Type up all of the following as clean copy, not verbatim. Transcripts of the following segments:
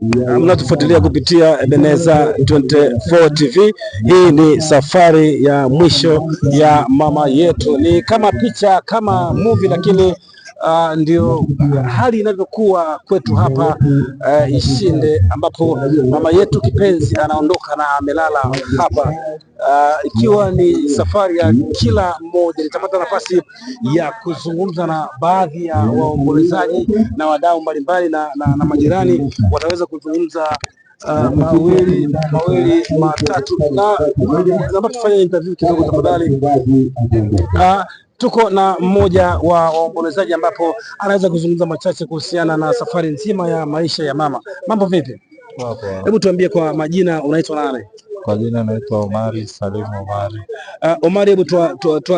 Mnatufuatilia kupitia Ebeneza 24 TV. Hii ni safari ya mwisho ya mama yetu, ni kama picha kama movie, lakini ndio hali inavyokuwa kwetu hapa Ishinde, ambapo mama yetu kipenzi anaondoka na amelala hapa, ikiwa ni safari ya kila mmoja. Nitapata nafasi ya kuzungumza na baadhi ya waombolezaji na wadau mbalimbali na majirani, wataweza kuzungumza mawili matatu, na naomba tufanye interview kidogo tafadhali. Tuko na mmoja wa waombolezaji ambapo anaweza kuzungumza machache kuhusiana na safari nzima ya maisha ya mama. Mambo vipi? Hebu tuambie kwa majina, unaitwa nani? Kwa jina naitwa Omari Salim Omari. Omari, hebu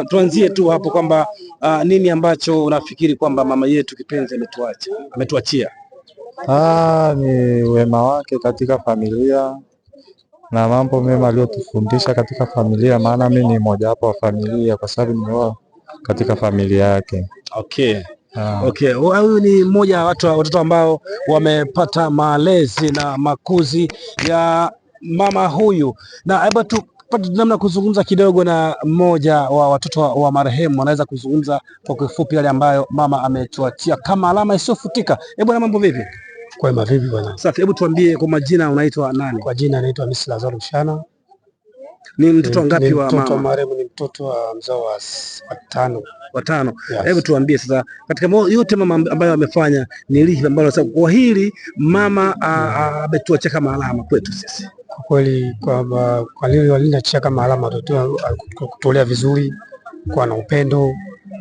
tuanzie tu hapo kwamba nini ambacho unafikiri kwamba mama yetu kipenzi ametuachia? Ni wema wake katika familia na mambo mema aliyotufundisha katika familia, maana mimi ni mmoja wapo wa familia kwa sababu nimeoa katika familia yake. Okay. Huyu ni mmoja wa watoto ambao wamepata malezi na makuzi ya mama huyu, na hebu tupate namna kuzungumza kidogo na mmoja wa watoto wa marehemu. Anaweza kuzungumza kwa kifupi yale ambayo mama ametuachia kama alama isiyofutika. Hebu na mambo vipi? Kwema, vipi bwana? Safi. Hebu tuambie kwa majina, unaitwa nani? Kwa jina anaitwa Miss Lazaro Mshana. Ni mtoto ngapi wa mama? Mtoto marehemu ni mtoto wa mzao wa watano. Hebu tuambie sasa, katika yote mama ambayo amefanya, ni lipi ambalo sasa kwa hili mama ametuachia kama alama kwetu sisi? Kwa kweli kwa lile waliniachia kama alama, kutolea vizuri, kwa na upendo.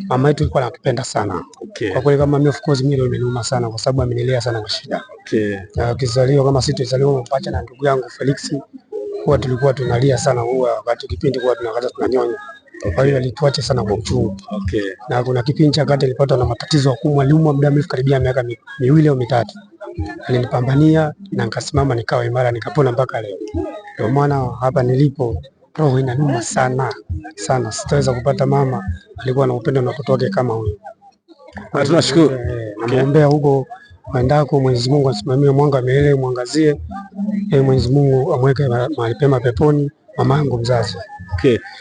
Mama yetu alikuwa anatupenda sana. Kwa kweli kama mimi, of course mimi nimeuma sana kwa sababu amenilea sana kwa shida. Na ukizaliwa kama sisi tulizaliwa mpacha na ndugu yangu Felix, huwa tulikuwa tunalia sana, huwa wakati kipindi huwa tunakaza tunanyonya. Kwa hiyo alituacha sana kwa uchungu. Na kuna kipindi cha kati alipata na matatizo ya kuumwa, aliumwa muda mrefu karibia miaka 2 au 3. Alinipambania na nikasimama, nikawa imara, nikapona mpaka leo. Ndio maana hapa nilipo roho inanuma sana. Sitaweza kupata mama alikuwa na upendo na mtoto wake kama huyo. Tunashukuru. Namuombea huko mwendako, Mwenyezi Mungu asimamie mwanga milele, mwangazie. Mwenyezi Mungu amweke mahali pema peponi mama yangu mzazi.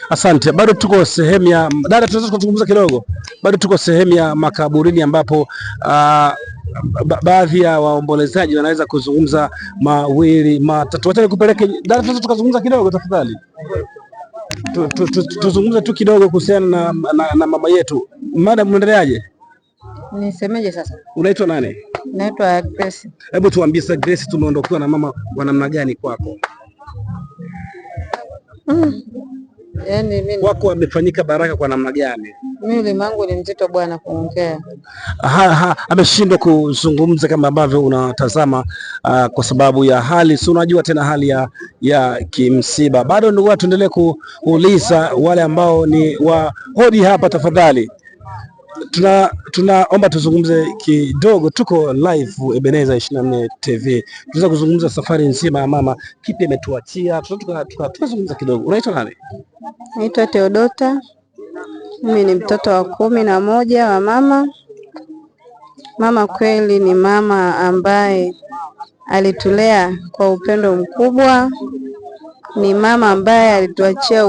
Asante. Bado tuko sehemu ya dada, tunaweza kuzungumza kidogo. Bado tuko sehemu ya makaburini ambapo baadhi ya waombolezaji wanaweza kuzungumza mawili matatu. Wacha nikupeleke dada, tunaweza tukazungumza kidogo tafadhali. Tuzungumze tu kidogo kuhusiana na mama yetu. Madam, unaendeleaje? Nisemeje sasa? Unaitwa nani? Naitwa Grace. Hebu tuambie sasa Grace, tumeondokewa na mama wa namna gani kwako? Yaani mimi kwako amefanyika baraka kwa namna gani? Mimi limangu ni mzito bwana kuongea. Ameshindwa kuzungumza kama ambavyo unatazama kwa sababu ya hali, si unajua tena hali ya kimsiba. Bado ndio tuendelee kuuliza wale ambao ni wa hodi hapa, tafadhali. Tunaomba tuzungumze kidogo. Tuko live Ebeneza 24 TV. Tunaweza kuzungumza safari nzima ya mama, kipi ametuachia. Tukazungumza kidogo. Unaitwa nani? Naitwa Theodota. Mimi ni mtoto wa 11 wa mama. Mama kweli ni mama ambaye alitulea kwa upendo mkubwa. Ni mama ambaye alituachia